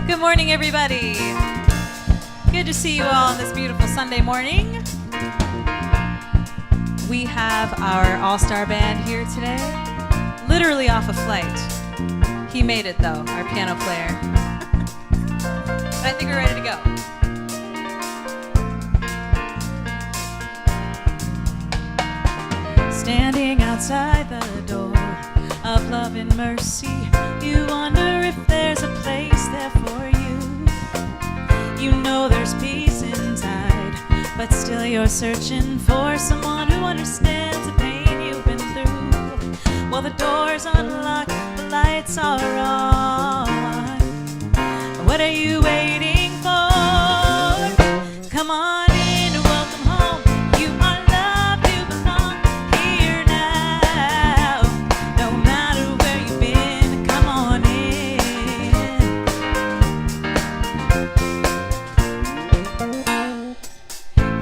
Good morning, everybody. Good to see you all on this beautiful Sunday morning. We have our all-star band here today, literally off a flight. He made it, though, our piano player. I think we're ready to go. Standing outside the door of love and mercy, you wonder if there's a place there for you. You know there's peace inside, but still you're searching for someone who understands the pain you've been through. Well, the door's unlocked, the lights are on. What are you waiting for? Come on in, welcome home. You are loved, you belong here now. No matter where you've been, come on in.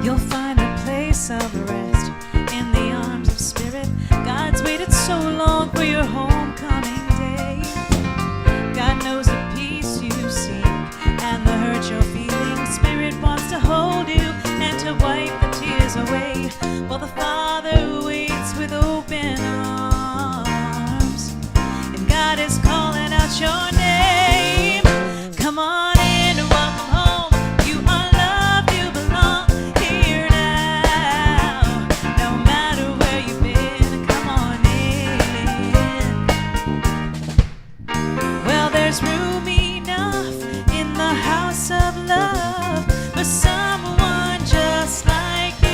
You'll find a place of rest in the arms of spirit. God's waited so long for your homecoming day. God knows the peace you seek and the hurt you're feeling. Spirit wants to hold you and to wipe the tears away. Well, the Father waits with open arms, and God is calling out your name. Come on in, welcome home. You are loved, you belong here now. No matter where you've been, come on in. Well, there's room enough in the house of love for someone just like you.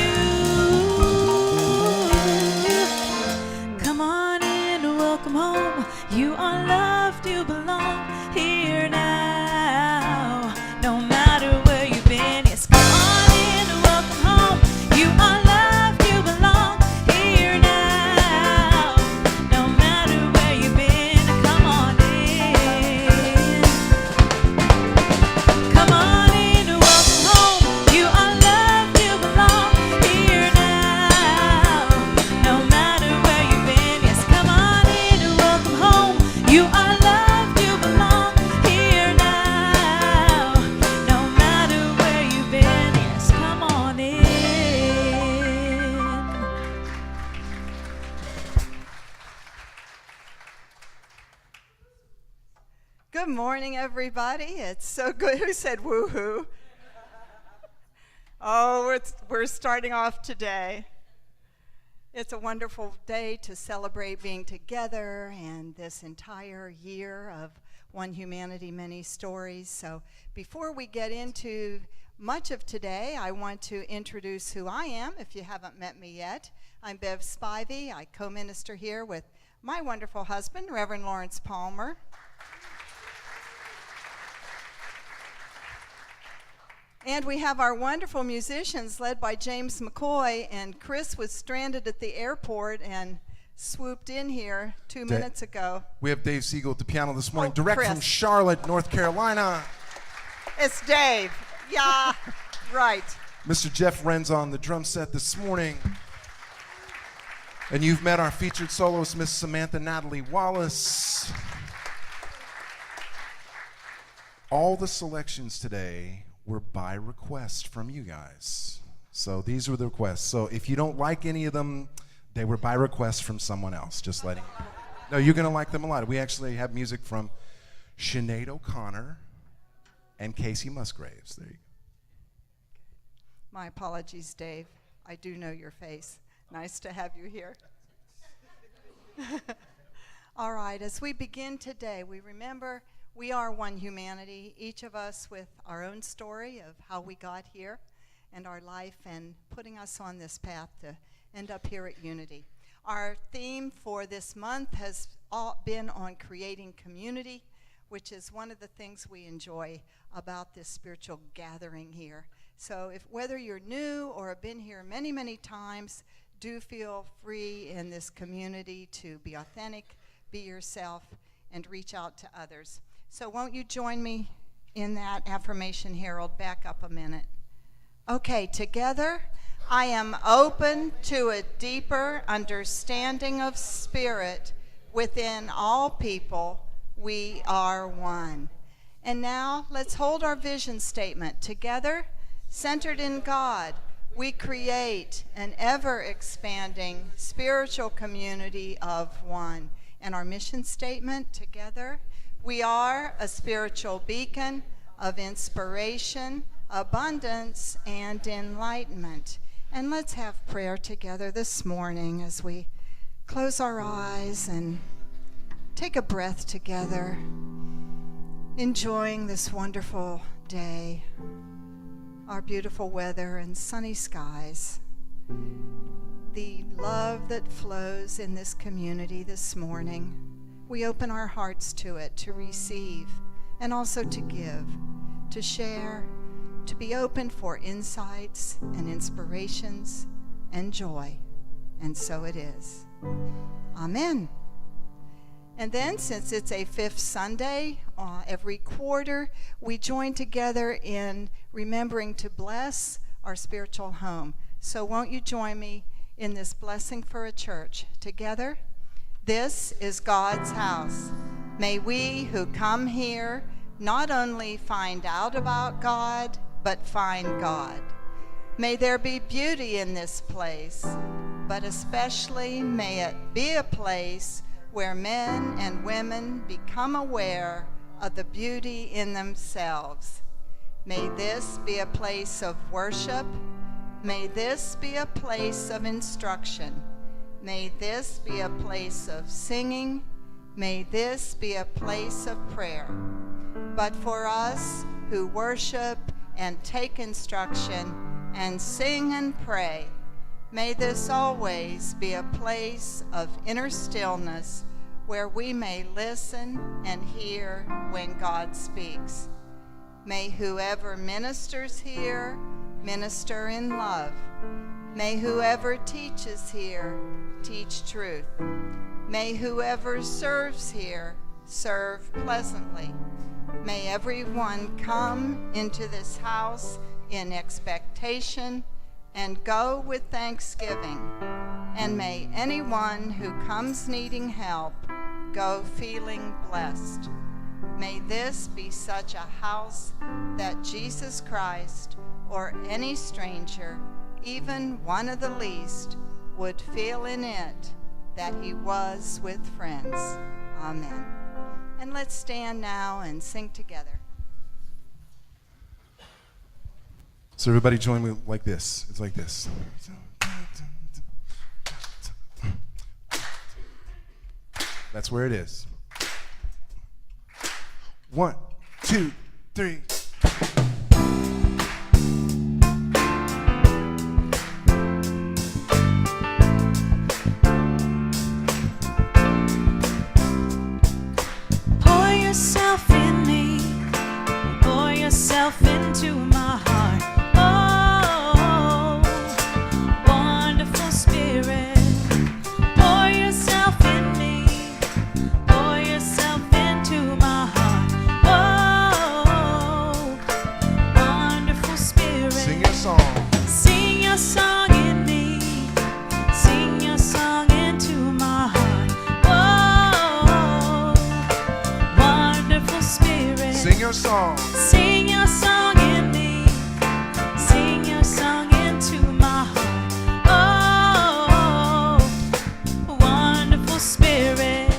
Come on in, welcome home. You are loved, you belong here now. No matter where you've been, yes, come on in, welcome home. You are loved, you belong here now. No matter where you've been, come on in. Come on in, welcome home. You are loved, you belong here now. No matter where you've been, yes, come on in, welcome home. You are loved, you belong here now. No matter where you've been, yes, come on in. Good morning, everybody. It's so good. Who said woohoo? Oh, we're starting off today. It's a wonderful day to celebrate being together and this entire year of One Humanity, Many Stories. So before we get into much of today, I want to introduce who I am, if you haven't met me yet. I'm Bev Spivey. I co-minister here with my wonderful husband, Reverend Lawrence Palmer. And we have our wonderful musicians led by James McCoy, and Chris was stranded at the airport and swooped in here 2 minutes ago. We have Dave Siegel at the piano this morning, Oh, direct Chris. from Charlotte, North Carolina. It's Dave. Yeah, right. Mr. Jeff Wren's on the drum set this morning. And you've met our featured soloist, Miss Samantha Natalie Wallace. All the selections today were by request from you guys. So these were the requests. So if you don't like any of them, they were by request from someone else, just letting you know. No, you're gonna like them a lot. We actually have music from Sinead O'Connor and Casey Musgraves. There you go. My apologies, Dave. I do know your face. Nice to have you here. All right, as we begin today, we remember we are one humanity, each of us with our own story of how we got here and our life and putting us on this path to end up here at Unity. Our theme for this month has been on creating community, which is one of the things we enjoy about this spiritual gathering here. So whether you're new or have been here many, many times, do feel free in this community to be authentic, be yourself, and reach out to others. So won't you join me in that affirmation, Harold? Back up a minute. Okay, together, I am open to a deeper understanding of spirit within all people. We are one. And now let's hold our vision statement. Together, centered in God, we create an ever-expanding spiritual community of one. And our mission statement, together, we are a spiritual beacon of inspiration, abundance, and enlightenment. And let's have prayer together this morning as we close our eyes and take a breath together, enjoying this wonderful day, our beautiful weather and sunny skies, the love that flows in this community this morning. We open our hearts to it, to receive, and also to give, to share, to be open for insights and inspirations and joy. And so it is. Amen. And then, since it's a fifth Sunday every quarter, we join together in remembering to bless our spiritual home. So won't you join me in this blessing for a church? Together, this is God's house. May we who come here not only find out about God, but find God. May there be beauty in this place, but especially may it be a place where men and women become aware of the beauty in themselves. May this be a place of worship. May this be a place of instruction. May this be a place of singing. May this be a place of prayer. But for us who worship and take instruction and sing and pray, may this always be a place of inner stillness where we may listen and hear when God speaks. May whoever ministers here minister in love. May whoever teaches here teach truth. May whoever serves here serve pleasantly. May everyone come into this house in expectation and go with thanksgiving. And may anyone who comes needing help go feeling blessed. May this be such a house that Jesus Christ or any stranger, even one of the least, would feel in it that he was with friends. Amen. And let's stand now and sing together. So everybody join me like this. It's like this. That's where it is. 1, 2, 3. Pour yourself in me, pour yourself into my heart. Oh, wonderful Spirit, pour yourself in me, pour yourself into my heart. Oh, wonderful Spirit. Sing your song. Sing your song in me, sing your song into my heart. Oh, wonderful Spirit. Sing your song. Sing your song in me, sing your song into my heart. Oh, wonderful Spirit.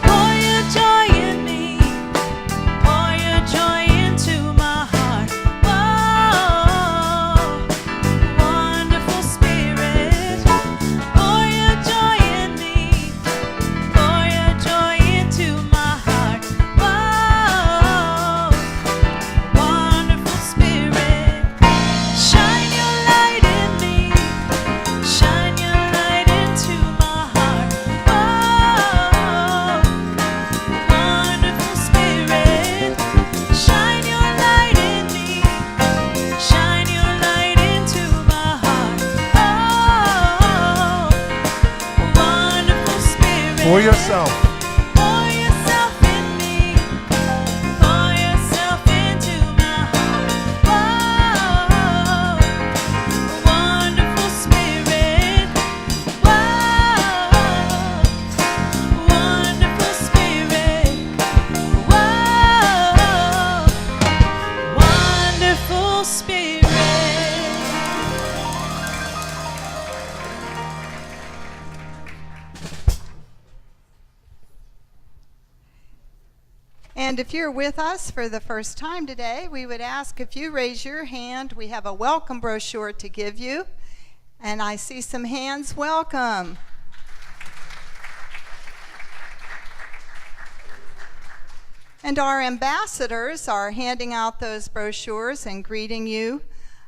Pour your joy in me, pour your joy into my heart. Oh, wonderful Spirit. Pour your joy in me, pour your joy into my heart. Oh, wonderful Spirit. Shine your light in me, shine your light into my heart. Oh, wonderful Spirit. Shine your light in me, shine your light into my heart. Oh, wonderful Spirit. For yourself. Pour yourself in me, pour yourself into my heart. Oh, wonderful Spirit. Whoa, wonderful Spirit. Whoa, And if you're with us for the first time today, we would ask if you raise your hand. We have a welcome brochure to give you. And I see some hands. Welcome. And our ambassadors are handing out those brochures and greeting you.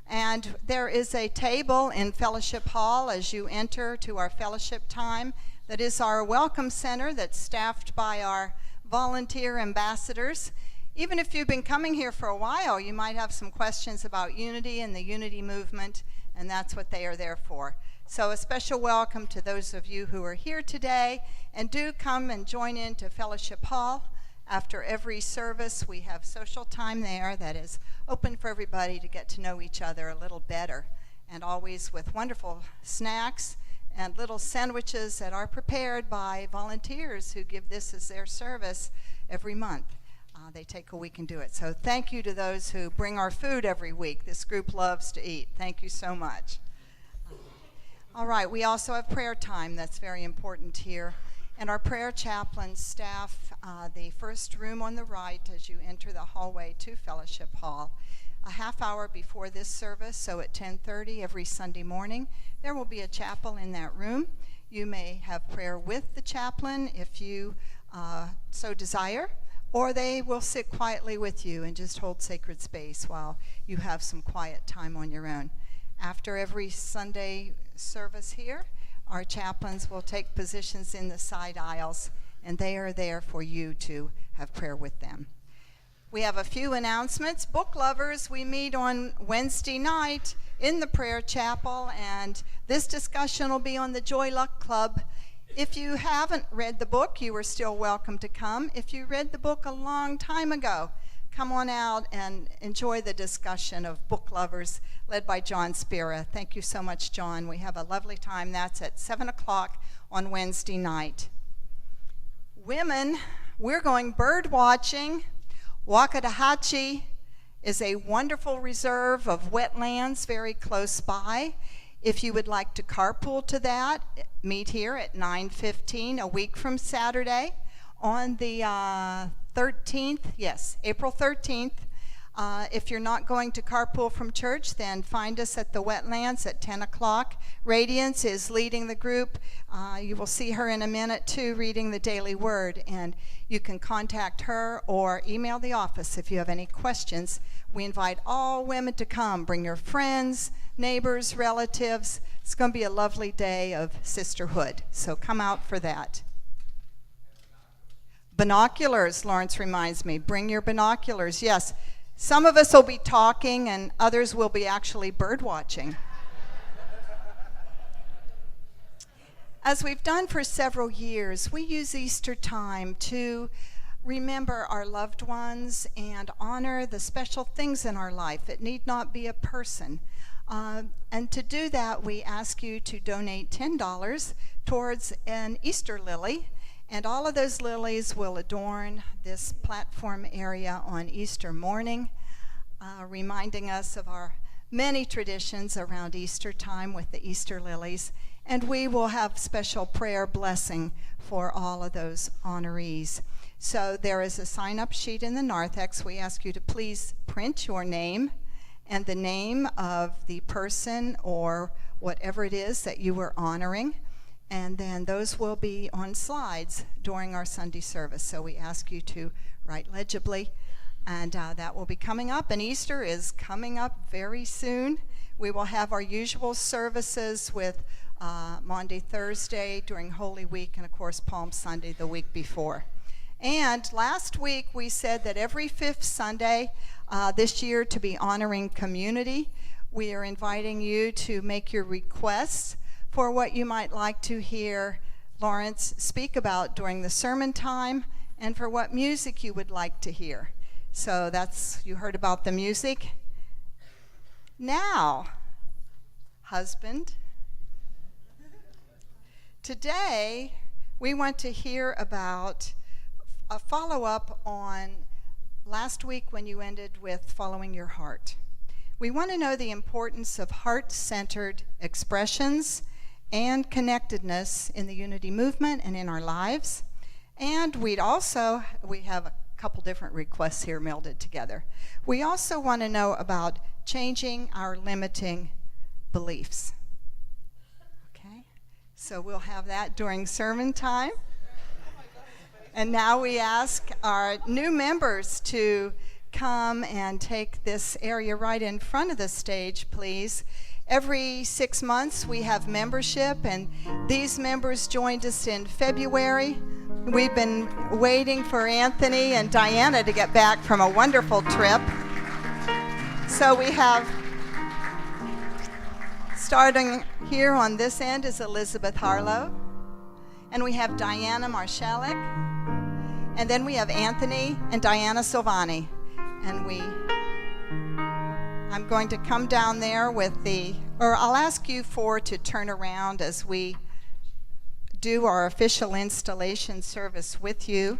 And there is a table in Fellowship Hall as you enter to our fellowship time. That is our welcome center that's staffed by our volunteer ambassadors. Even if you've been coming here for a while, you might have some questions about unity and the unity movement, and that's what they are there for. So a special welcome to those of you who are here today, and do come and join in to Fellowship Hall. After every service, we have social time there that is open for everybody to get to know each other a little better, and always with wonderful snacks and little sandwiches that are prepared by volunteers who give this as their service every month. They take a week and do it. So thank you to those who bring our food every week. This group loves to eat. Thank you so much. All right, we also have prayer time. That's very important here. And our prayer chaplain staff the first room on the right as you enter the hallway to Fellowship Hall. A half hour before this service, so at 10:30 every Sunday morning, there will be a chapel in that room. You may have prayer with the chaplain if you so desire, or they will sit quietly with you and just hold sacred space while you have some quiet time on your own. After every Sunday service here, our chaplains will take positions in the side aisles, and they are there for you to have prayer with them. We have a few announcements. Book lovers, we meet on Wednesday night in the prayer chapel, and this discussion will be on the Joy Luck Club. If you haven't read the book, you are still welcome to come. If you read the book a long time ago, come on out and enjoy the discussion of book lovers led by John Spira. Thank you so much, John. We have a lovely time. That's at 7 o'clock on Wednesday night. Women, we're going bird watching. Wakatahatchee is a wonderful reserve of wetlands very close by. If you would like to carpool to that, meet here at 9:15 a week from Saturday on the 13th, yes, April 13th. If you're not going to carpool from church, then find us at the wetlands at 10 o'clock. Radiance is leading the group. You will see her in a minute too, reading the Daily Word, and you can contact her or email the office if you have any questions. We invite all women to come. Bring your friends, neighbors, relatives. It's going to be a lovely day of sisterhood, so come out for that. Binoculars, Lawrence reminds me. Bring your binoculars. Yes, some of us will be talking and others will be actually bird watching. As we've done for several years, we use Easter time to remember our loved ones and honor the special things in our life. It need not be a person. And to do that, we ask you to donate $10 towards an Easter lily. And all of those lilies will adorn this platform area on Easter morning, reminding us of our many traditions around Easter time with the Easter lilies. And we will have special prayer blessing for all of those honorees. So there is a sign-up sheet in the narthex. We ask you to please print your name and the name of the person or whatever it is that you were honoring. And then those will be on slides during our Sunday service. So we ask you to write legibly. And that will be coming up. And Easter is coming up very soon. We will have our usual services with Maundy Thursday during Holy Week, and of course Palm Sunday the week before. And last week we said that every fifth Sunday this year to be honoring community. We are inviting you to make your requests for what you might like to hear Lawrence speak about during the sermon time, and for what music you would like to hear. So that's, you heard about the music. Now, husband, today we want to hear about a follow-up on last week when you ended with following your heart. We want to know the importance of heart-centered expressions and connectedness in the unity movement and in our lives. And we have couple different requests here melded together. We also want to know about changing our limiting beliefs. Okay, so we'll have that during sermon time. And now we ask our new members to come and take this area right in front of the stage, please. Every 6 months we have membership, and these members joined us in February. We've been waiting for Anthony and Diana to get back from a wonderful trip. So we have, starting here on this end is Elizabeth Harlow, and we have Diana Marshalik, and then we have Anthony and Diana Silvani. And I'm going to come down there with I'll ask you four to turn around as we do our official installation service with you.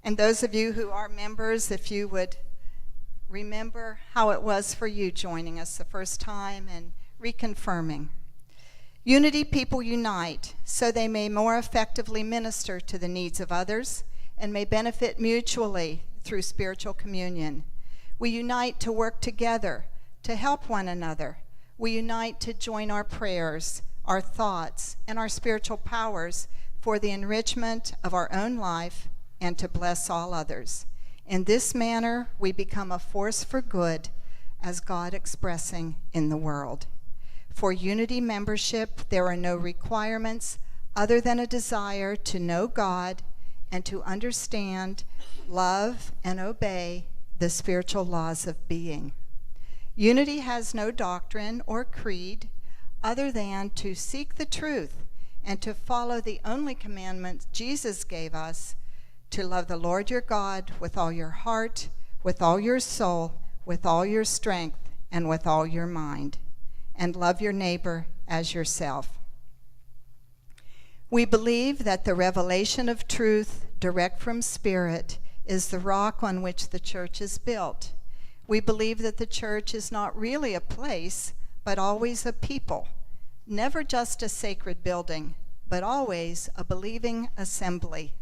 And those of you who are members, if you would remember how it was for you joining us the first time and reconfirming. Unity people unite so they may more effectively minister to the needs of others and may benefit mutually through spiritual communion. We unite to work together, to help one another. We unite to join our prayers, our thoughts, and our spiritual powers for the enrichment of our own life and to bless all others. In this manner, we become a force for good as God expressing in the world. For unity membership, there are no requirements other than a desire to know God and to understand, love, and obey the spiritual laws of being. Unity has no doctrine or creed other than to seek the truth and to follow the only commandment Jesus gave us, to love the Lord your God with all your heart, with all your soul, with all your strength, and with all your mind, and love your neighbor as yourself. We believe that the revelation of truth, direct from Spirit, is the rock on which the church is built. We believe that the church is not really a place, but always a people. Never just a sacred building, but always a believing assembly.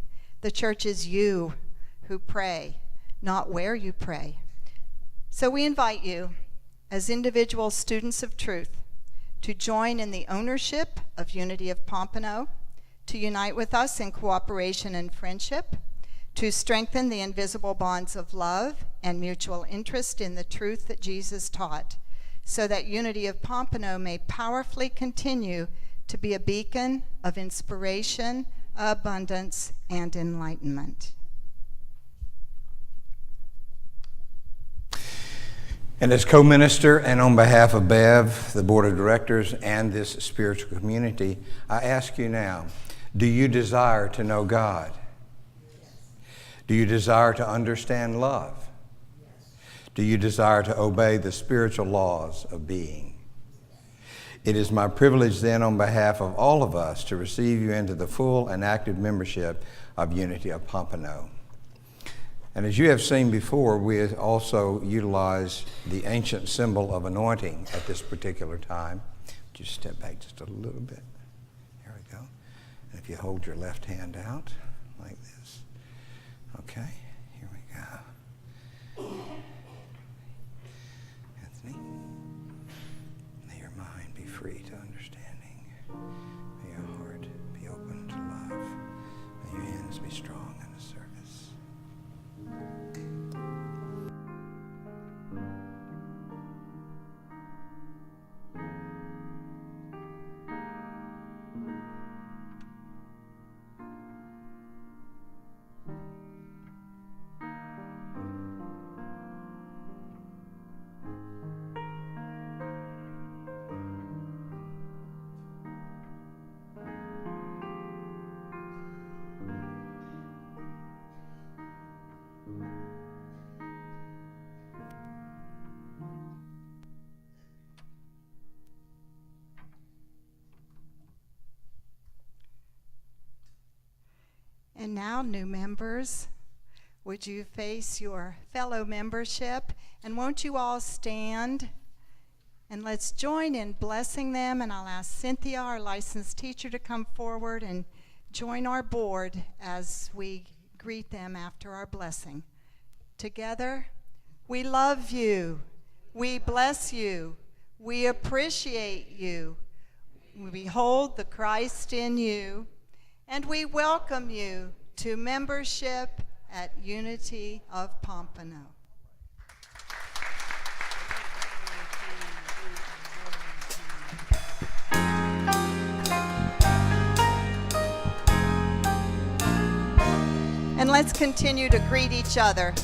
The church is you who pray, not where you pray. So we invite you, as individual students of truth, to join in the ownership of Unity of Pompano, to unite with us in cooperation and friendship, to strengthen the invisible bonds of love and mutual interest in the truth that Jesus taught, so that Unity of Pompano may powerfully continue to be a beacon of inspiration, abundance, and enlightenment. And as co-minister and on behalf of BEV, the board of directors, and this spiritual community, I ask you now, do you desire to know God? Do you desire to understand love? Do you desire to obey the spiritual laws of being? It is my privilege then on behalf of all of us to receive you into the full and active membership of Unity of Pompano. And as you have seen before, we also utilize the ancient symbol of anointing at this particular time. Just step back just a little bit. There we go. And if you hold your left hand out like this. Okay, here we go. Anthony, may your mind be free to understanding. May your heart be open to love. May your hands be strong in the service. And now, new members, would you face your fellow membership? And won't you all stand? And let's join in blessing them. And I'll ask Cynthia, our licensed teacher, to come forward and join our board as we greet them after our blessing. Together, we love you. We bless you. We appreciate you. We behold the Christ in you, and we welcome you to membership at Unity of Pompano. And let's continue to greet each other.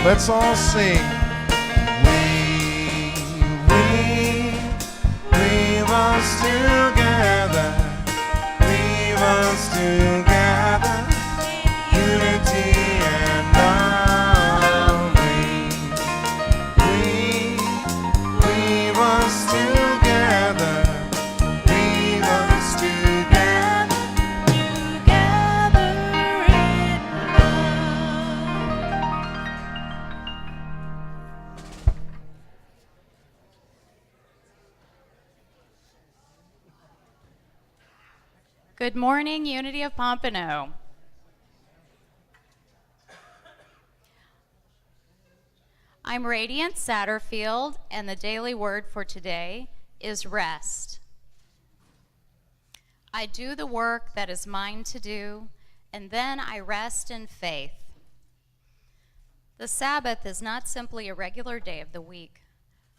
Let's all sing. Weave us together. Weave us together. Unity and love. Weave us together. Weave us together. Together in love. Good morning, Unity of Pompano. I'm Radiance Satterfield, and the daily word for today is rest. I do the work that is mine to do, and then I rest in faith. The Sabbath is not simply a regular day of the week.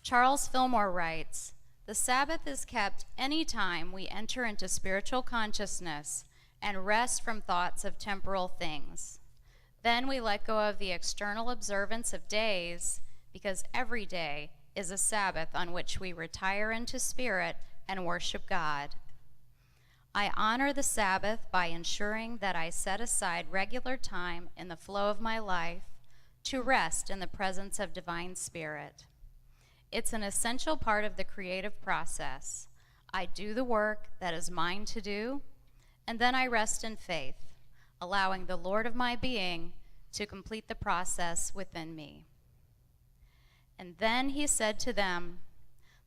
Charles Fillmore writes, "The Sabbath is kept any time we enter into spiritual consciousness and rest from thoughts of temporal things. Then we let go of the external observance of days, because every day is a Sabbath on which we retire into spirit and worship God. I honor the Sabbath by ensuring that I set aside regular time in the flow of my life to rest in the presence of Divine Spirit. It's an essential part of the creative process. I do the work that is mine to do, and then I rest in faith, allowing the Lord of my being to complete the process within me." And then he said to them,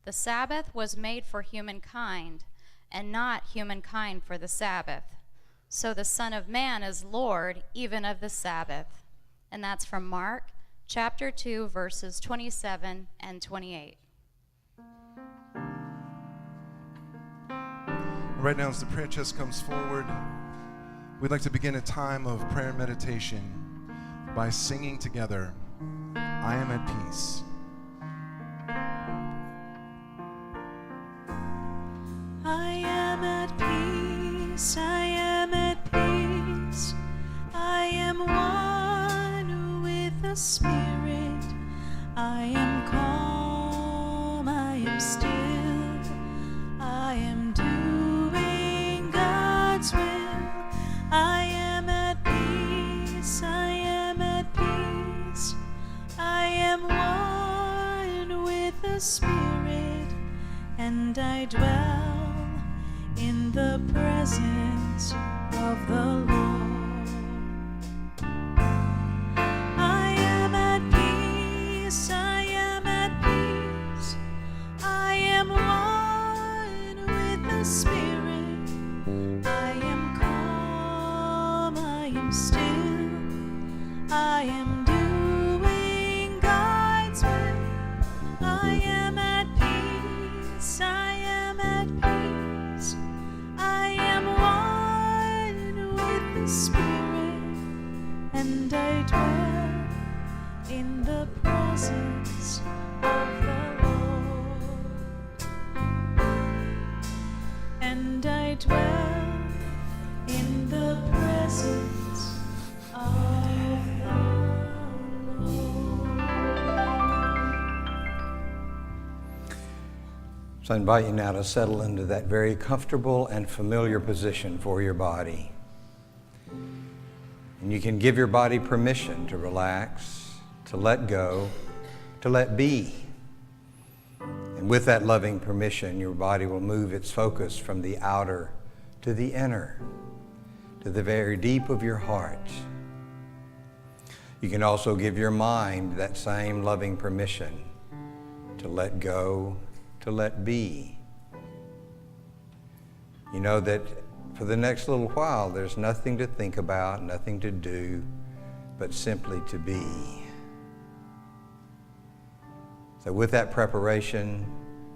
"The Sabbath was made for humankind, and not humankind for the Sabbath. So the Son of Man is Lord even of the Sabbath." And that's from Mark chapter 2, verses 27 and 28. Right now, as the prayer chest comes forward, we'd like to begin a time of prayer and meditation by singing together, "I am at peace." the Spirit. I am calm, I am still, I am doing God's will. I am at peace, I am at peace. I am one with the Spirit, and I dwell in the presence of the Lord. I am at peace, I am at peace. I am one with the Spirit. I am calm, I am still, I am doing God's will. I am at peace, I am at peace. I am one with the Spirit, and I dwell in the presence of the Lord. And I dwell in the presence of the Lord. So I invite you now to settle into that very comfortable and familiar position for your body. And you can give your body permission to relax, to let go, to let be. And with that loving permission, your body will move its focus from the outer to the inner, to the very deep of your heart. You can also give your mind that same loving permission to let go, to let be. You know that for the next little while, there's nothing to think about, nothing to do, but simply to be. So with that preparation,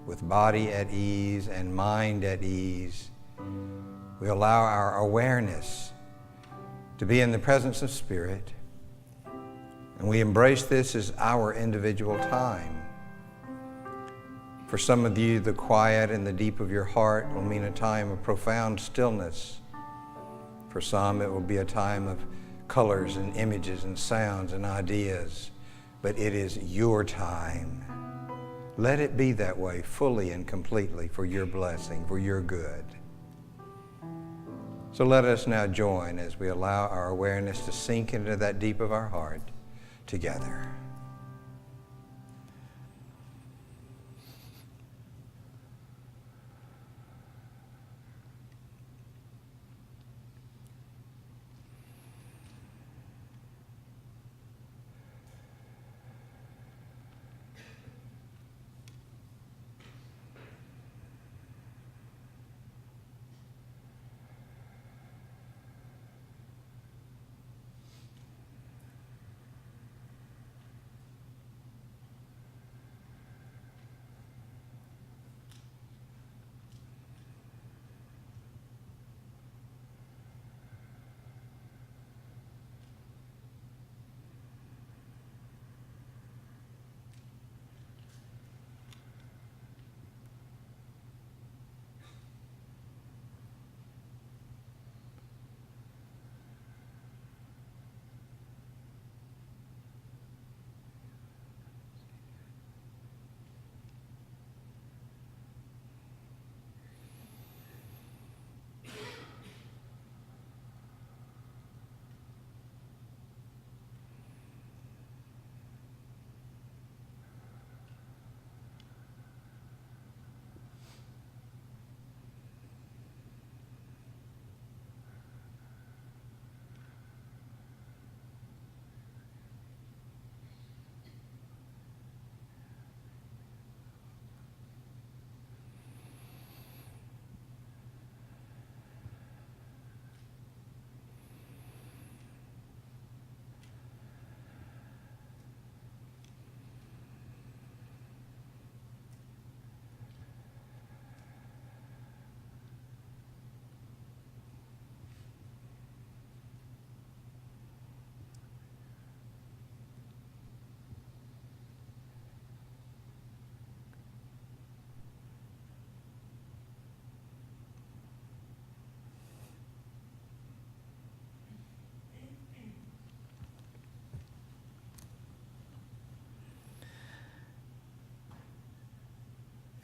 with body at ease and mind at ease, we allow our awareness to be in the presence of Spirit, and we embrace this as our individual time. For some of you, the quiet and the deep of your heart will mean a time of profound stillness. For some, it will be a time of colors and images and sounds and ideas. But it is your time. Let it be that way fully and completely for your blessing, for your good. So let us now join as we allow our awareness to sink into that deep of our heart together.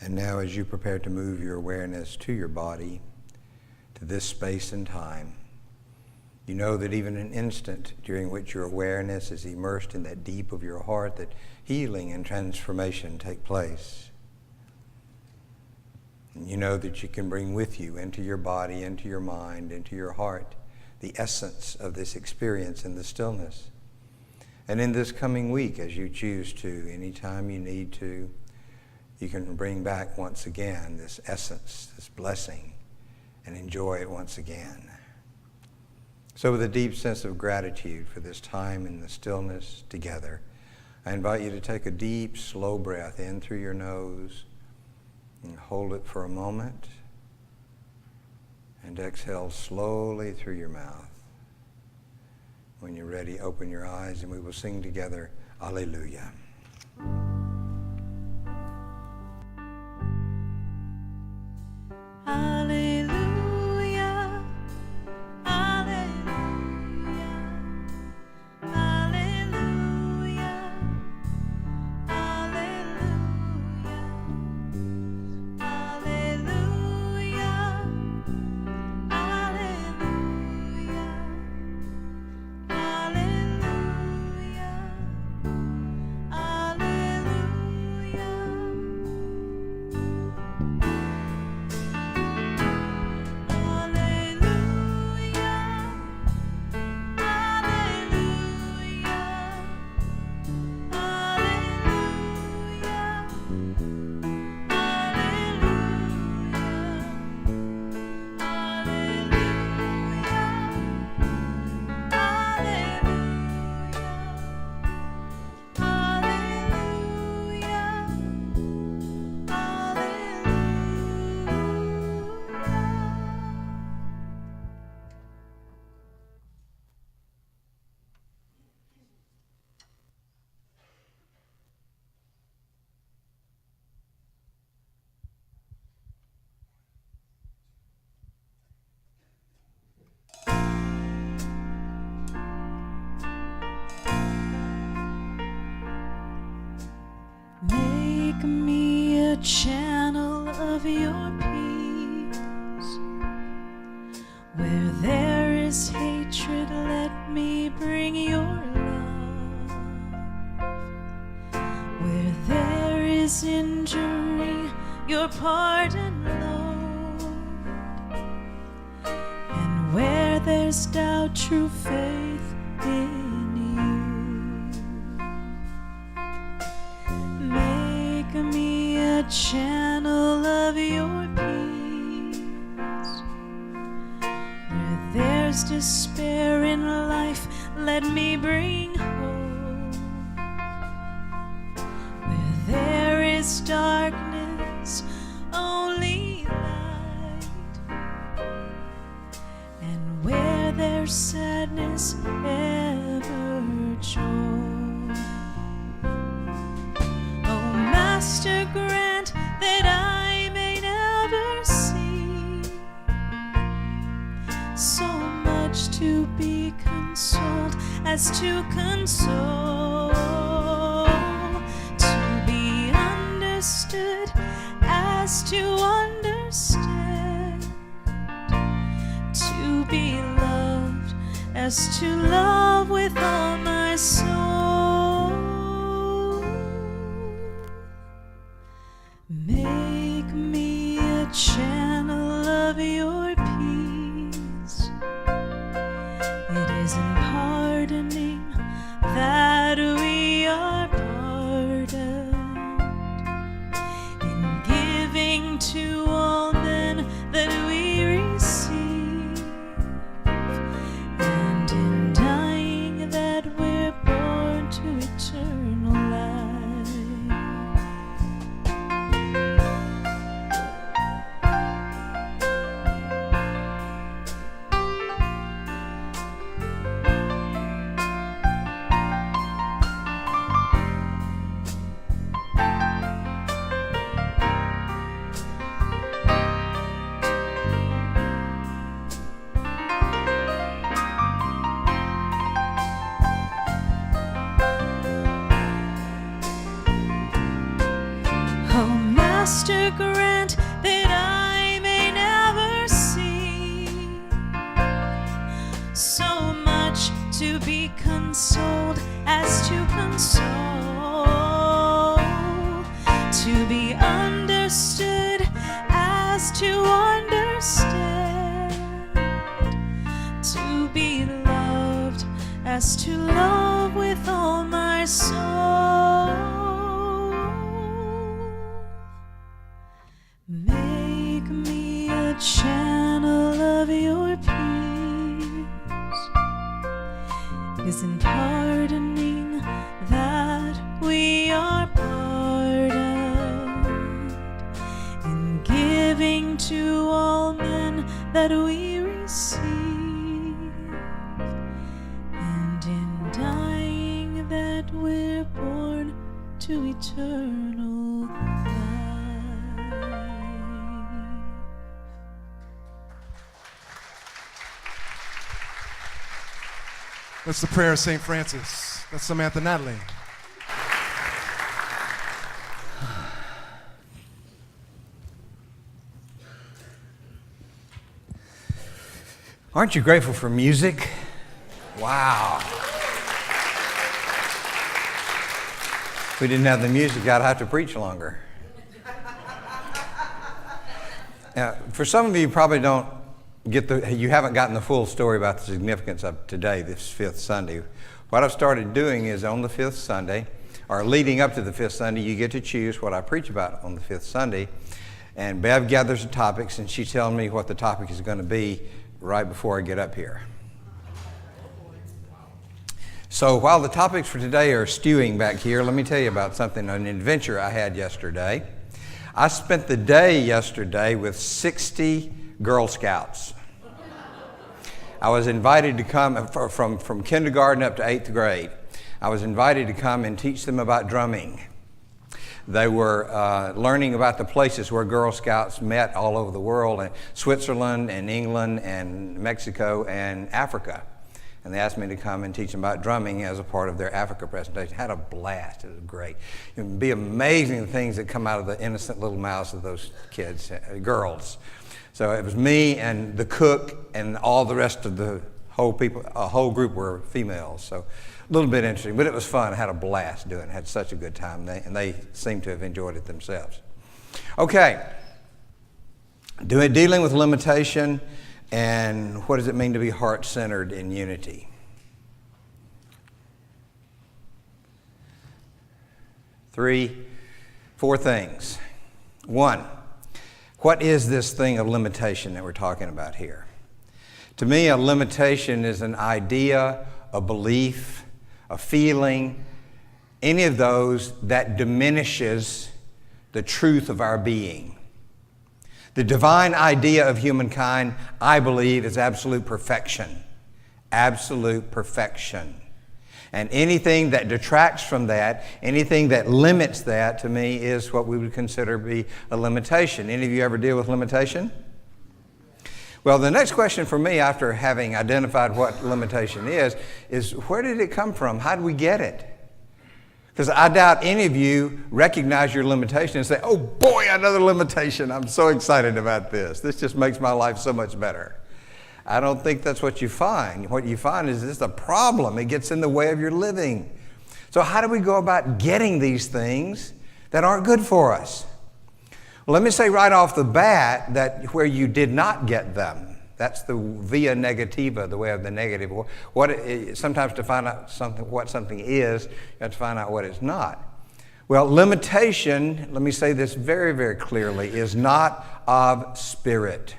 And now as you prepare to move your awareness to your body, to this space and time, you know that even an instant during which your awareness is immersed in that deep of your heart, that healing and transformation take place. And you know that you can bring with you into your body, into your mind, into your heart, the essence of this experience in the stillness. And in this coming week, as you choose to, anytime you need to, you can bring back once again this essence, this blessing, and enjoy it once again. So with a deep sense of gratitude for this time in the stillness together, I invite you to take a deep, slow breath in through your nose and hold it for a moment, and exhale slowly through your mouth. When you're ready, open your eyes and we will sing together, Alleluia. Alleluia, alleluia, alleluia, alleluia, alleluia, Make me a channel of your peace. Where there is hatred, let me bring your love. Where there is injury, your pardon, Lord. And where there's doubt, true faith in you. Make me a channel of your peace. Where there's despair in life, let me bring hope. Where there is darkness, only light. And where there's sadness, ever joy. Oh, Master, grant that I may never see so much to be consoled as to console, to be understood as to understand, to be loved as to love with all my soul. Make me a channel of your peace. It is in pardoning that we are pardoned, in giving to all men that we receive, and in dying that Master, grant that I may never see so much to be consoled as to console, to be understood as to understand, to be loved as to love with all my soul. Make me a channel of your peace, is in pardoning that we are pardoned, in giving to all men that we receive, and in dying that we're born to eternal life. That's the prayer of St. Francis. That's Samantha Natalie. Aren't you grateful for music? Wow. If we didn't have the music, I'd have to preach longer. Now, for some of you, probably don't you haven't gotten the full story about the significance of today, this fifth Sunday. What I've started doing is on the fifth Sunday, or leading up to the fifth Sunday, you get to choose what I preach about on the fifth Sunday. And Bev gathers the topics, and she's telling me what the topic is going to be right before I get up here. So while the topics for today are stewing back here, let me tell you about something, an adventure I had yesterday. I spent the day yesterday with 60 Girl Scouts. I was invited to come from kindergarten up to 8th grade. I was invited to come and teach them about drumming. They were learning about the places where Girl Scouts met all over the world, in Switzerland and England and Mexico and Africa. And they asked me to come and teach them about drumming as a part of their Africa presentation. Had a blast. It was great. It would be amazing the things that come out of the innocent little mouths of those kids, girls. So it was me and the cook and all the rest of the whole people, a whole group were females. So a little bit interesting, but it was fun. I had a blast doing it. Had such a good time, and they seemed to have enjoyed it themselves. Okay, dealing with limitation and what does it mean to be heart-centered in unity? Four things. One, what is this thing of limitation that we're talking about here? To me, a limitation is an idea, a belief, a feeling, any of those that diminishes the truth of our being. The divine idea of humankind, I believe, is absolute perfection. Absolute perfection. And anything that detracts from that, anything that limits that, to me, is what we would consider to be a limitation. Any of you ever deal with limitation? Well, the next question for me, after having identified what limitation is where did it come from? How did we get it? Because I doubt any of you recognize your limitation and say, oh boy, another limitation. I'm so excited about this. This just makes my life so much better. I don't think that's what you find. What you find is this a problem. It gets in the way of your living. So how do we go about getting these things that aren't good for us? Well, let me say right off the bat that where you did not get them, that's the via negativa, the way of the negative. Sometimes to find out what something is, you have to find out what it's not. Well, limitation, let me say this very, very clearly, is not of spirit.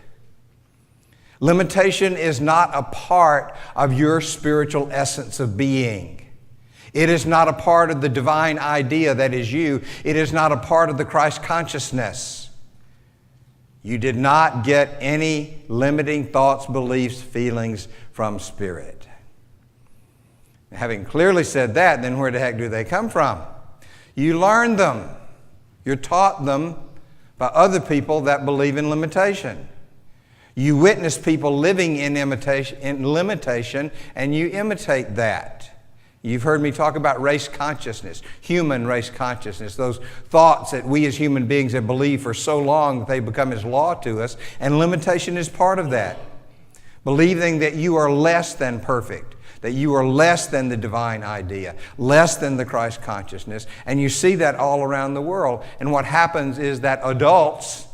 Limitation is not a part of your spiritual essence of being. It is not a part of the divine idea that is you. It is not a part of the Christ consciousness. You did not get any limiting thoughts, beliefs, feelings from spirit. Having clearly said that, then where the heck do they come from? You learn them. You're taught them by other people that believe in limitation. You witness people living in limitation, and you imitate that. You've heard me talk about race consciousness, human race consciousness, those thoughts that we as human beings have believed for so long that they become as law to us, and limitation is part of that. Believing that you are less than perfect, that you are less than the divine idea, less than the Christ consciousness, and you see that all around the world. And what happens is that adults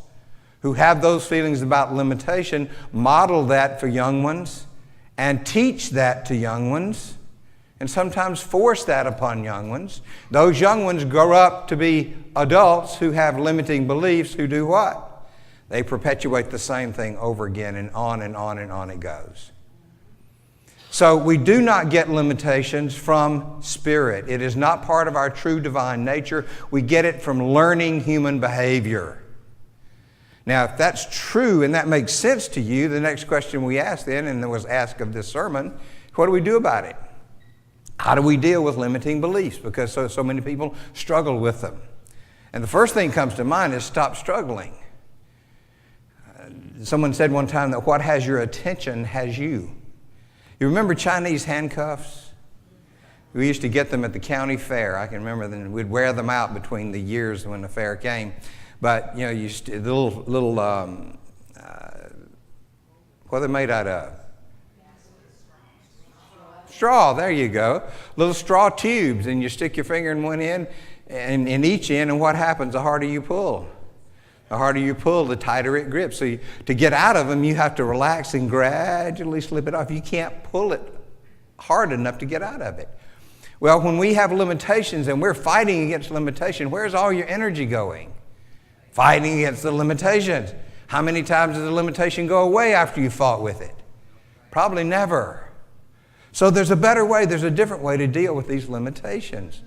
who have those feelings about limitation model that for young ones and teach that to young ones, and sometimes force that upon young ones. Those young ones grow up to be adults who have limiting beliefs who do what? They perpetuate the same thing over again, and on and on and on it goes. So we do not get limitations from spirit. It is not part of our true divine nature. We get it from learning human behavior. Now, if that's true and that makes sense to you, the next question we ask then, and that was asked of this sermon, what do we do about it? How do we deal with limiting beliefs? Because so many people struggle with them. And the first thing that comes to mind is stop struggling. Someone said one time that what has your attention has you. You remember Chinese handcuffs? We used to get them at the county fair. I can remember them. We'd wear them out between the years when the fair came. But, you know, the little what are they made out of? Straw, there you go. Little straw tubes, and you stick your finger in one end and in each end, and what happens? The harder you pull. The harder you pull, the tighter it grips. So to get out of them, you have to relax and gradually slip it off. You can't pull it hard enough to get out of it. Well, when we have limitations and we're fighting against limitation, where's all your energy going? Fighting against the limitations. How many times does the limitation go away after you fought with it? Probably never. So there's a better way, there's a different way to deal with these limitations.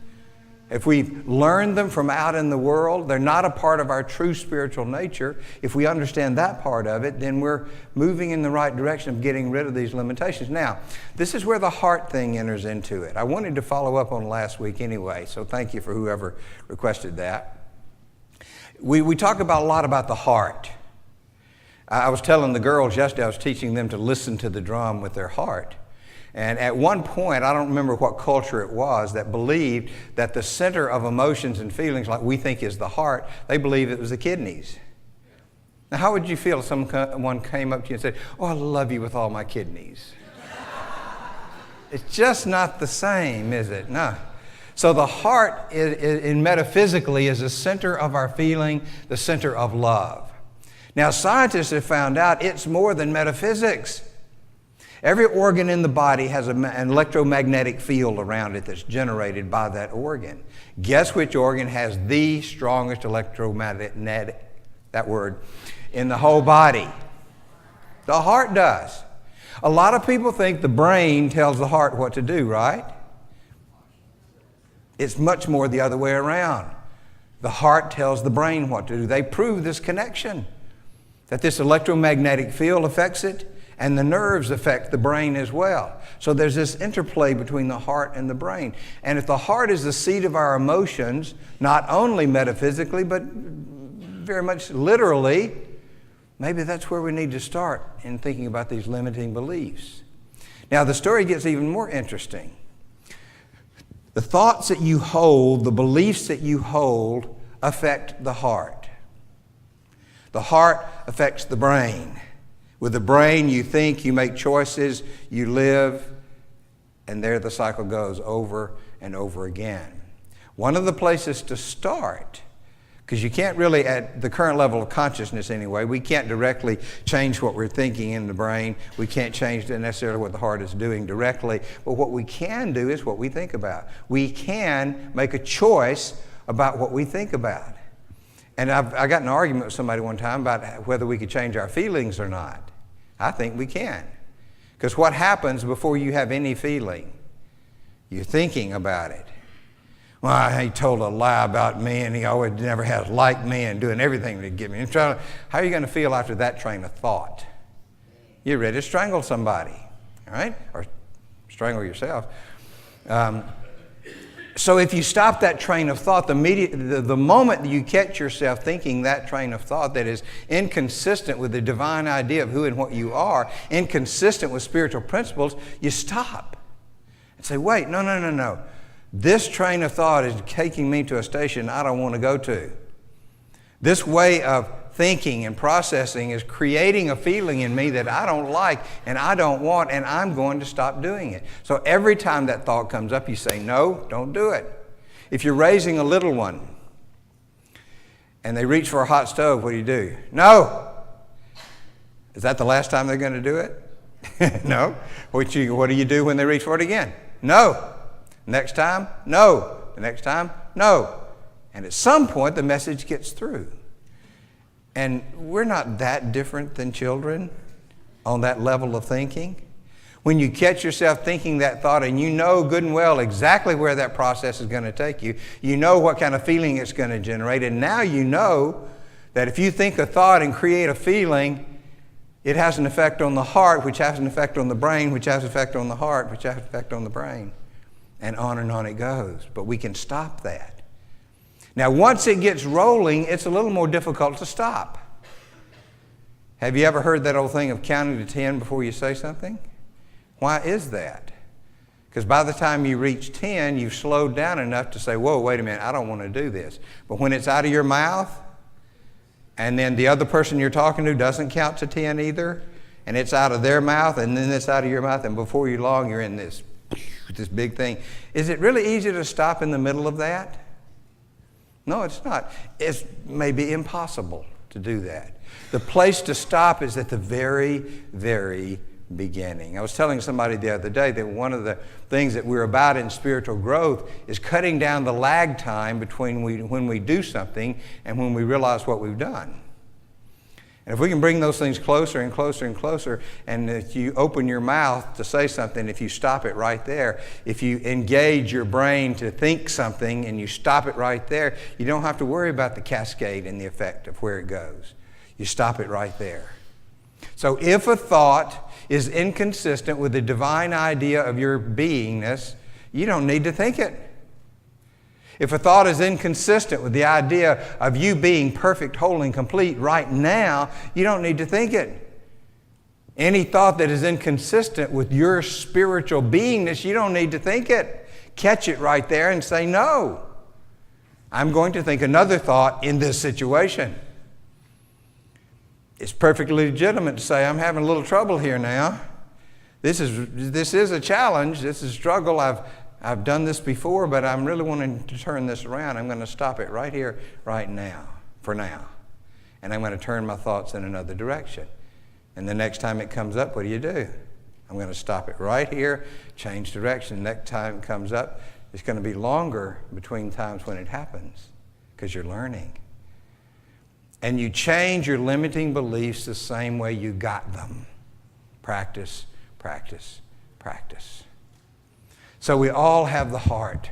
If we learn them from out in the world, they're not a part of our true spiritual nature. If we understand that part of it, then we're moving in the right direction of getting rid of these limitations. Now, this is where the heart thing enters into it. I wanted to follow up on last week anyway, so thank you for whoever requested that. We talk a lot about the heart. I was telling the girls yesterday, I was teaching them to listen to the drum with their heart. And at one point, I don't remember what culture it was, that believed that the center of emotions and feelings, like we think is the heart, they believed it was the kidneys. Now, how would you feel if someone came up to you and said, "Oh, I love you with all my kidneys"? It's just not the same, is it? No. So the heart, metaphysically, is the center of our feeling, the center of love. Now, scientists have found out it's more than metaphysics. Every organ in the body has an electromagnetic field around it that's generated by that organ. Guess which organ has the strongest electromagnetic, that word, in the whole body? The heart does. A lot of people think the brain tells the heart what to do, right? It's much more the other way around. The heart tells the brain what to do. They prove this connection, that this electromagnetic field affects it, and the nerves affect the brain as well. So there's this interplay between the heart and the brain. And if the heart is the seat of our emotions, not only metaphysically, but very much literally, maybe that's where we need to start in thinking about these limiting beliefs. Now, the story gets even more interesting. The thoughts that you hold, the beliefs that you hold, affect the heart. The heart affects the brain. With the brain, you think, you make choices, you live, and there the cycle goes over and over again. One of the places to start, because you can't really, at the current level of consciousness anyway, we can't directly change what we're thinking in the brain. We can't change necessarily what the heart is doing directly. But what we can do is what we think about. We can make a choice about what we think about. And I got in an argument with somebody one time about whether we could change our feelings or not. I think we can. Because what happens before you have any feeling? You're thinking about it. Well, he told a lie about me, and he always never has liked me and doing everything to get me. How are you going to feel after that train of thought? You're ready to strangle somebody, all right? Or strangle yourself. So if you stop that train of thought, the moment that you catch yourself thinking that train of thought that is inconsistent with the divine idea of who and what you are, inconsistent with spiritual principles, you stop. and say, wait, no. This train of thought is taking me to a station I don't want to go to. This way of thinking and processing is creating a feeling in me that I don't like and I don't want, and I'm going to stop doing it. So every time that thought comes up, you say, no, don't do it. If you're raising a little one and they reach for a hot stove, what do? No. Is that the last time they're going to do it? No. What do you do when they reach for it again? No. Next time? No. The next time? No. And at some point, the message gets through. And we're not that different than children on that level of thinking. When you catch yourself thinking that thought and you know good and well exactly where that process is going to take you, you know what kind of feeling it's going to generate, and now you know that if you think a thought and create a feeling, it has an effect on the heart, which has an effect on the brain, which has an effect on the heart, which has an effect on the brain. And on it goes. But we can stop that. Now, once it gets rolling, it's a little more difficult to stop. Have you ever heard that old thing of counting to 10 before you say something? Why is that? Because by the time you reach 10, you've slowed down enough to say, whoa, wait a minute, I don't want to do this. But when it's out of your mouth, and then the other person you're talking to doesn't count to 10 either, and it's out of their mouth, and then it's out of your mouth, and before you long, you're in this big thing. Is it really easy to stop in the middle of that? No, it's not. It's maybe impossible to do that. The place to stop is at the very, very beginning. I was telling somebody the other day that one of the things that we're about in spiritual growth is cutting down the lag time between when we do something and when we realize what we've done. And if we can bring those things closer and closer and closer, and if you open your mouth to say something, if you stop it right there, if you engage your brain to think something and you stop it right there, you don't have to worry about the cascade and the effect of where it goes. You stop it right there. So if a thought is inconsistent with the divine idea of your beingness, you don't need to think it. If a thought is inconsistent with the idea of you being perfect, whole, and complete right now, you don't need to think it. Any thought that is inconsistent with your spiritual beingness, you don't need to think it. Catch it right there and say, no, I'm going to think another thought in this situation. It's perfectly legitimate to say, I'm having a little trouble here now. This is a challenge. This is a struggle. I've done this before, but I'm really wanting to turn this around. I'm going to stop it right here, right now, for now. And I'm going to turn my thoughts in another direction. And the next time it comes up, what do? I'm going to stop it right here, change direction. Next time it comes up, it's going to be longer between times when it happens because you're learning. And you change your limiting beliefs the same way you got them. Practice, practice, practice. So we all have the heart.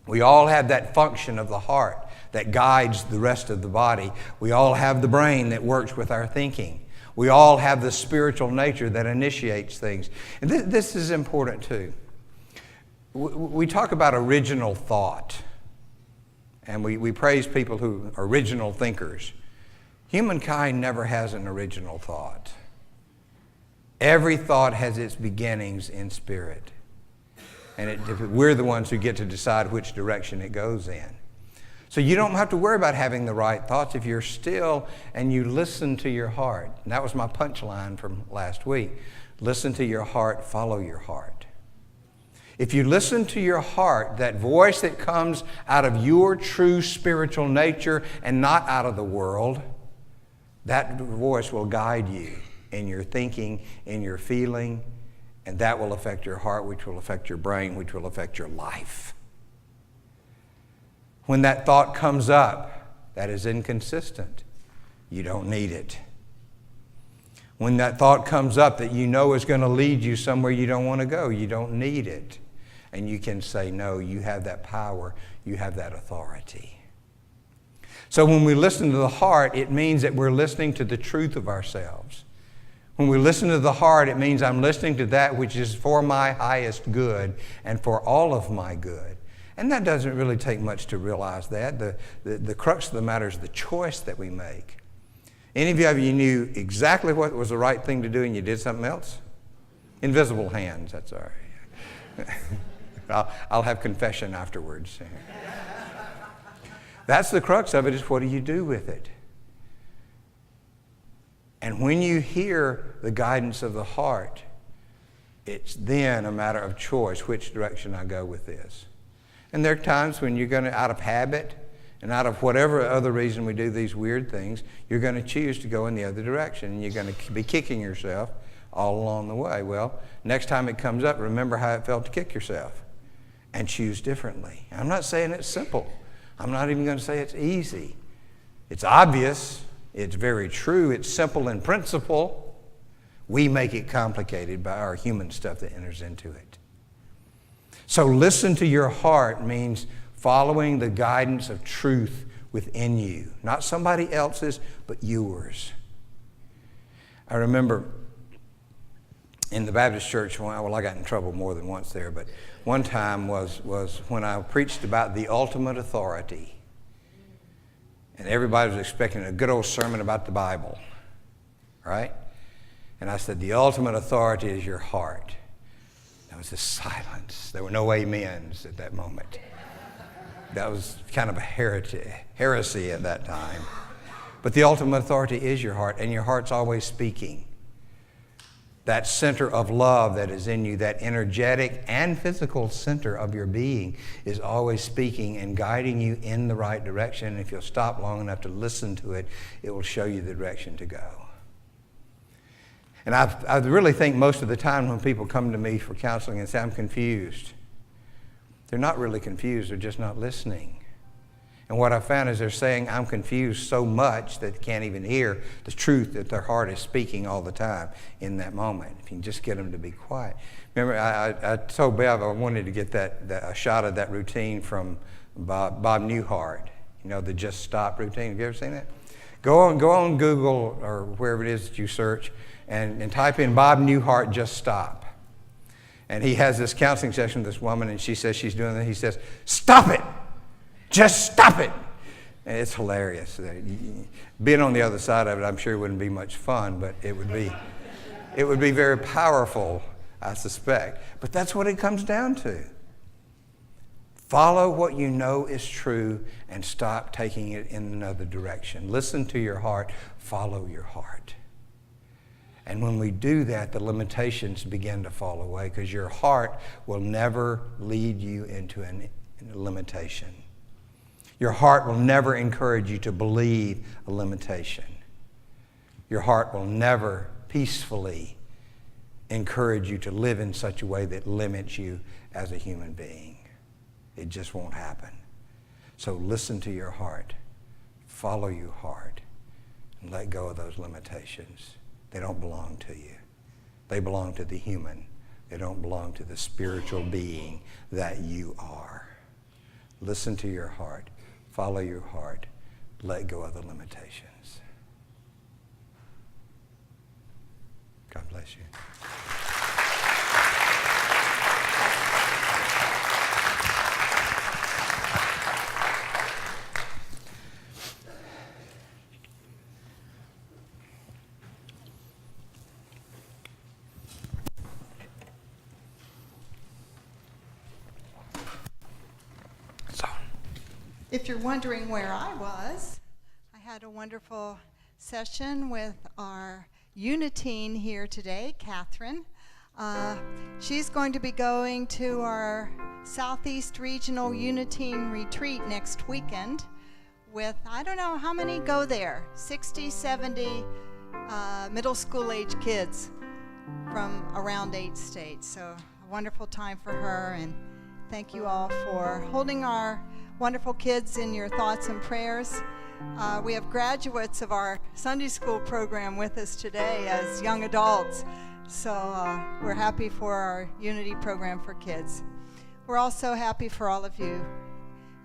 We all have that function of the heart that guides the rest of the body. We all have the brain that works with our thinking. We all have the spiritual nature that initiates things. And this is important too. We talk about original thought. And we praise people who are original thinkers. Humankind never has an original thought. Every thought has its beginnings in spirit. And we're the ones who get to decide which direction it goes in. So you don't have to worry about having the right thoughts if you're still and you listen to your heart. And that was my punchline from last week. Listen to your heart, follow your heart. If you listen to your heart, that voice that comes out of your true spiritual nature and not out of the world, that voice will guide you in your thinking, in your feeling, and that will affect your heart, which will affect your brain, which will affect your life. When that thought comes up that is inconsistent, you don't need it. When that thought comes up that you know is going to lead you somewhere you don't want to go, you don't need it. And you can say, no, you have that power, you have that authority. So when we listen to the heart, it means that we're listening to the truth of ourselves. When we listen to the heart, it means I'm listening to that which is for my highest good and for all of my good. And that doesn't really take much to realize that. The crux of the matter is the choice that we make. Any of you knew exactly what was the right thing to do and you did something else? Invisible hands, that's all right. I'll have confession afterwards. That's the crux of it, is what do you do with it? And when you hear the guidance of the heart, it's then a matter of choice, which direction I go with this. And there are times when you're going to, out of habit and out of whatever other reason we do these weird things, you're going to choose to go in the other direction, and you're going to be kicking yourself all along the way. Well, next time it comes up, remember how it felt to kick yourself and choose differently. I'm not saying it's simple. I'm not even going to say it's easy. It's obvious. It's very true. It's simple in principle. We make it complicated by our human stuff that enters into it. So listen to your heart means following the guidance of truth within you. Not somebody else's, but yours. I remember in the Baptist church, well, I got in trouble more than once there, but one time was when I preached about the ultimate authority. And everybody was expecting a good old sermon about the Bible, right? And I said, the ultimate authority is your heart. There was this silence. There were no amens at that moment. That was kind of a heresy at that time. But the ultimate authority is your heart, and your heart's always speaking. That center of love that is in you, that energetic and physical center of your being, is always speaking and guiding you in the right direction. And if you'll stop long enough to listen to it, it will show you the direction to go. And I really think most of the time when people come to me for counseling and say, I'm confused, they're not really confused, they're just not listening. And what I found is they're saying, I'm confused so much that they can't even hear the truth that their heart is speaking all the time in that moment. If you can just get them to be quiet. Remember, I told Bev I wanted to get a shot of that routine from Bob Newhart, the Just Stop routine. Have you ever seen that? Go on Google or wherever it is that you search and type in Bob Newhart Just Stop. And he has this counseling session with this woman, and she says she's doing that. He says, stop it! Just stop it! And it's hilarious. Being on the other side of it, I'm sure it wouldn't be much fun, but it would be very powerful, I suspect. But that's what it comes down to. Follow what you know is true and stop taking it in another direction. Listen to your heart. Follow your heart. And when we do that, the limitations begin to fall away, because your heart will never lead you into a limitation. Your heart will never encourage you to believe a limitation. Your heart will never peacefully encourage you to live in such a way that limits you as a human being. It just won't happen. So listen to your heart. Follow your heart. And let go of those limitations. They don't belong to you. They belong to the human. They don't belong to the spiritual being that you are. Listen to your heart. Follow your heart. Let go of the limitations. God bless you. If you're wondering where I was, I had a wonderful session with our Unitine here today, Catherine. She's going to be going to our Southeast Regional Unitine retreat next weekend with, I don't know how many go there, 60, 70 middle school age kids from around 8 states. So a wonderful time for her, and thank you all for holding our wonderful kids in your thoughts and prayers. We have graduates of our Sunday school program with us today as young adults. So we're happy for our Unity program for kids. We're also happy for all of you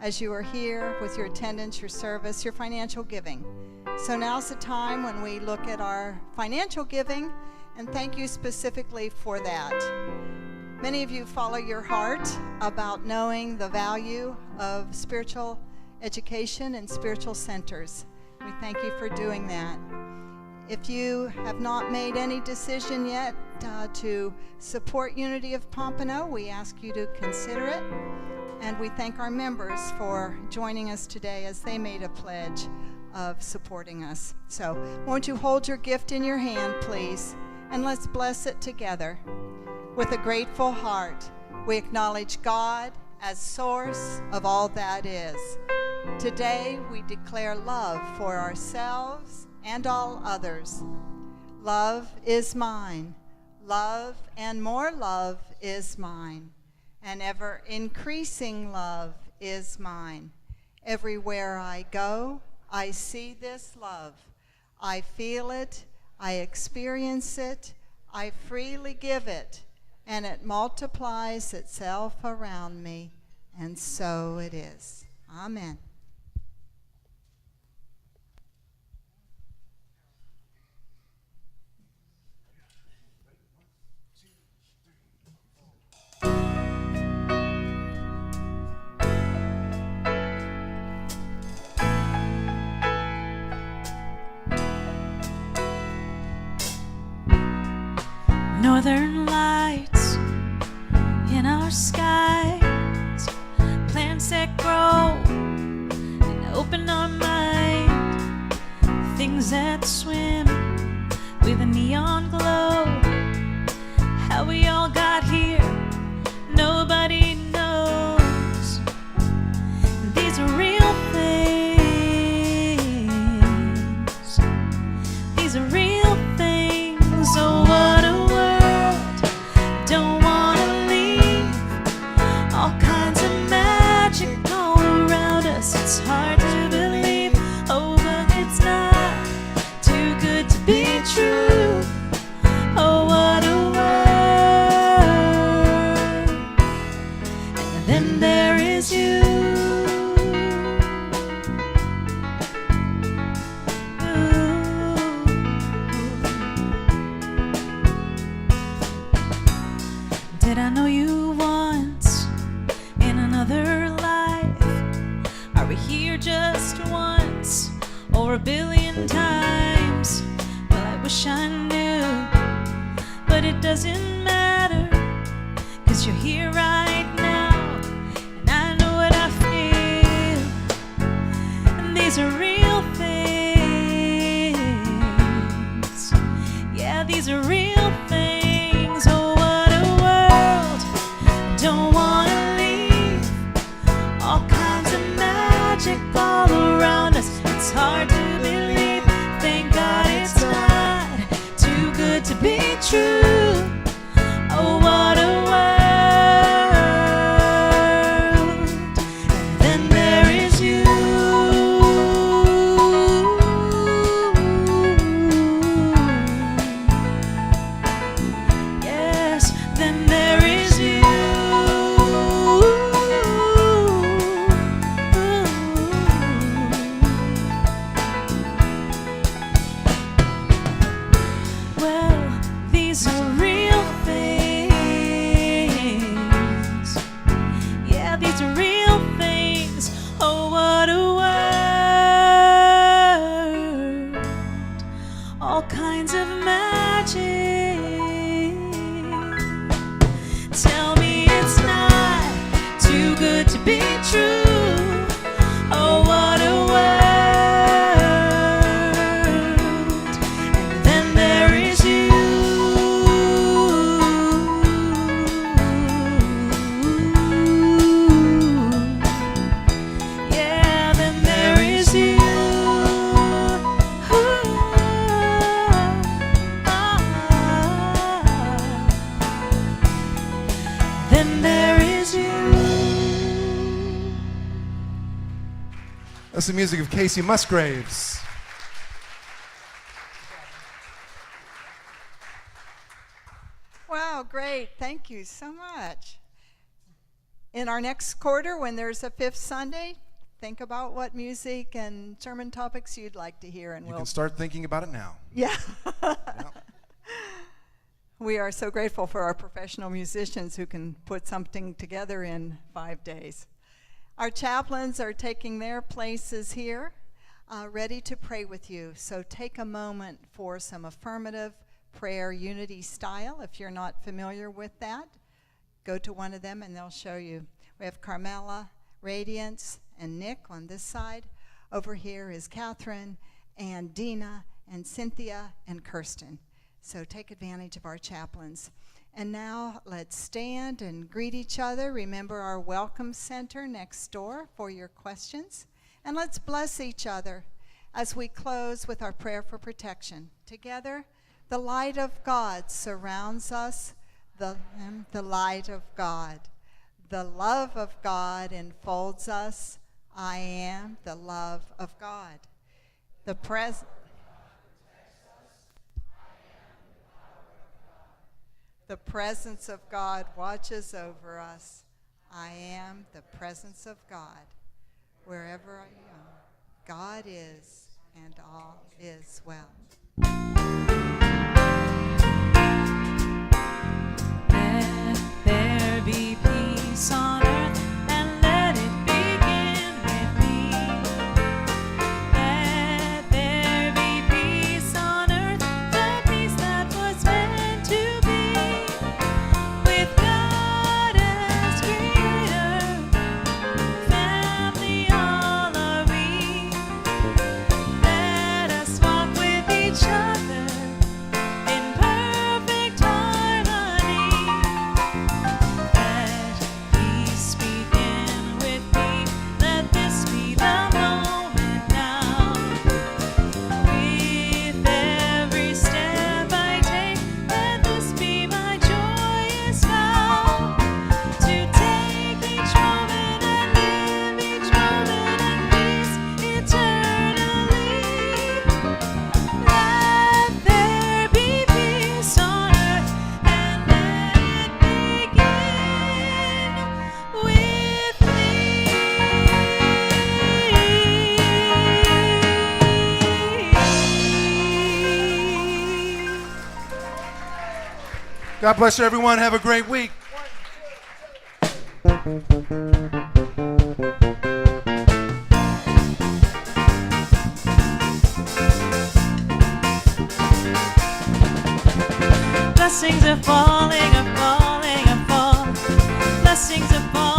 as you are here with your attendance, your service, your financial giving. So now's the time when we look at our financial giving, and thank you specifically for that. Many of you follow your heart about knowing the value of spiritual education and spiritual centers. We thank you for doing that. If you have not made any decision yet to support Unity of Pompano, we ask you to consider it. And we thank our members for joining us today as they made a pledge of supporting us. So won't you hold your gift in your hand, please, and let's bless it together. With a grateful heart, we acknowledge God as source of all that is. Today, we declare love for ourselves and all others. Love is mine. Love and more love is mine. And ever increasing love is mine. Everywhere I go, I see this love. I feel it, I experience it, I freely give it, and it multiplies itself around me, and so it is. Amen. Northern lights in our skies, plants that grow and open our mind, things that swim with a neon glow. How we all got here, nobody knows. These are real things. These are real things. Oh, what a world. Don't wanna leave. All kinds of magic all around us. It's hard to believe. Oh, but it's not too good to be true. Oh, what a world. And then there is you. Did I know you once in another life? Are we here just once or a billion times? Well, I wish I knew, but it doesn't matter, 'cause you're here right now, and I know what I feel. And these are real things. Yeah, these are real things. Oh, what a world. Don't wanna leave. All kinds of magic all around us. It's hard to believe. Thank God it's not too good to be true. Oh, what a world. And then there is you. Yes, then there is you. Well, these are real things. Yeah, these are real things. Oh, what a world. All kinds of magic. Tell me it's not too good to be true. Oh, what a world. And then there is you. Yeah, then there is you. Then there is you. That's the music of Casey Musgraves. Wow, great. Thank you so much. In our next quarter, when there's a fifth Sunday, think about what music and sermon topics you'd like to hear, and You we'll can start thinking about it now. yeah. Yeah. We are so grateful for our professional musicians who can put something together in 5 days. Our chaplains are taking their places here. ready to pray with you. So take a moment for some affirmative prayer unity style. If you're not familiar with that, go to one of them and they'll show you. We have Carmela, Radiance, and Nick on this side. Over here is Catherine and Dina and Cynthia and Kirsten. So take advantage of our chaplains. And now let's stand and greet each other. Remember our welcome center next door for your questions. And let's bless each other as we close with our prayer for protection. Together, the light of God surrounds us, the light of God. The love of God enfolds us. I am the love of God. The presence of God watches over us. I am the presence of God. Wherever I am, God is, and all is well. Let there be peace on earth, and let it begin with me. Let there be peace on earth, the peace that was meant to be. With God as creator, family all are we. Let us walk with each other in perfect harmony. Let peace begin with me. Let this be the moment now. With every step I take, let this be my joyous vow. To take each moment and live each moment in peace eternally. Let there be peace on earth, and let it begin with me. God bless you, everyone. Have a great week. Blessings are falling, are falling, are falling. Blessings are falling.